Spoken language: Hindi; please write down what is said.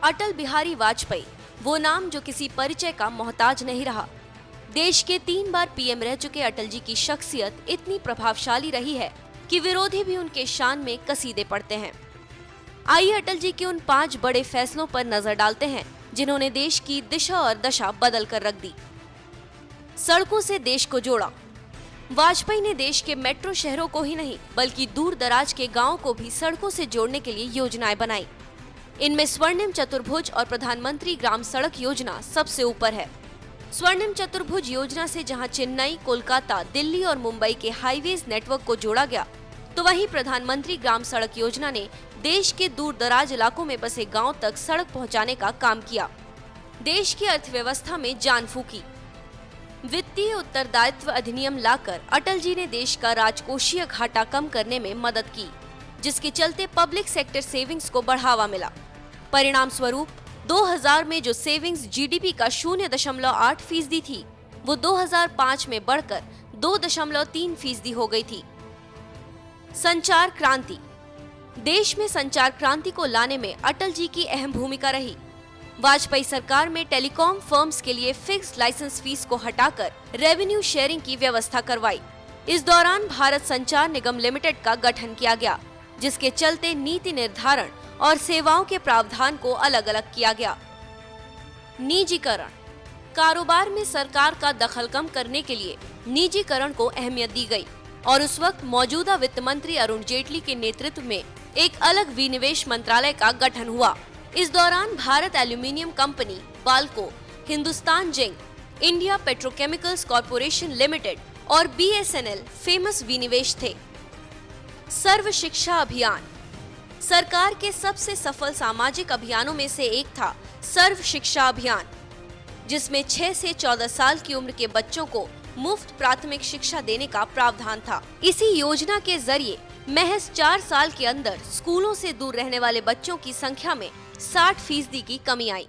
अटल बिहारी वाजपेयी, वो नाम जो किसी परिचय का मोहताज नहीं रहा। देश के 3 बार पीएम रह चुके अटल जी की शख्सियत इतनी प्रभावशाली रही है कि विरोधी भी उनके शान में कसीदे पढ़ते हैं। आइए अटल जी के उन 5 बड़े फैसलों पर नजर डालते हैं जिन्होंने देश की दिशा और दशा बदल कर रख दी। सड़कों से देश को जोड़ा। वाजपेयी ने देश के मेट्रो शहरों को ही नहीं बल्कि दूर दराज के गांवों को भी सड़कों से जोड़ने के लिए योजनाएं बनाई। इनमें स्वर्णिम चतुर्भुज और प्रधानमंत्री ग्राम सड़क योजना सबसे ऊपर है। स्वर्णिम चतुर्भुज योजना से जहां चेन्नई, कोलकाता, दिल्ली और मुंबई के हाईवेज नेटवर्क को जोड़ा गया, तो वहीं प्रधानमंत्री ग्राम सड़क योजना ने देश के दूर दराज इलाकों में बसे गांव तक सड़क पहुंचाने का काम किया। देश की अर्थव्यवस्था में जान फूकी। वित्तीय उत्तरदायित्व अधिनियम लाकर अटल जी ने देश का राजकोषीय घाटा कम करने में मदद की, जिसके चलते पब्लिक सेक्टर सेविंग्स को बढ़ावा मिला। परिणाम स्वरूप 2000 में जो सेविंग्स जीडीपी का 0.8% थी, वो 2005 में बढ़कर 2.3% हो गई थी। संचार क्रांति। देश में संचार क्रांति को लाने में अटल जी की अहम भूमिका रही। वाजपेयी सरकार में टेलीकॉम फर्म्स के लिए फिक्स्ड लाइसेंस फीस को हटाकर रेवेन्यू शेयरिंग की व्यवस्था करवाई। इस दौरान भारत संचार निगम लिमिटेड का गठन किया गया, जिसके चलते नीति निर्धारण और सेवाओं के प्रावधान को अलग अलग किया गया। निजीकरण। कारोबार में सरकार का दखल कम करने के लिए निजीकरण को अहमियत दी गई और उस वक्त मौजूदा वित्त मंत्री अरुण जेटली के नेतृत्व में एक अलग विनिवेश मंत्रालय का गठन हुआ। इस दौरान Bharat aluminium company, Balco, Hindustan zinc, India petrochemicals corporation limited और बीएसएनएल फेमस विनिवेश थे। सर्व शिक्षा अभियान। सरकार के सबसे सफल सामाजिक अभियानों में से एक था सर्व शिक्षा अभियान, जिसमें 6 से 14 साल की उम्र के बच्चों को मुफ्त प्राथमिक शिक्षा देने का प्रावधान था। इसी योजना के जरिए महज 4 साल के अंदर स्कूलों से दूर रहने वाले बच्चों की संख्या में 60% की कमी आई।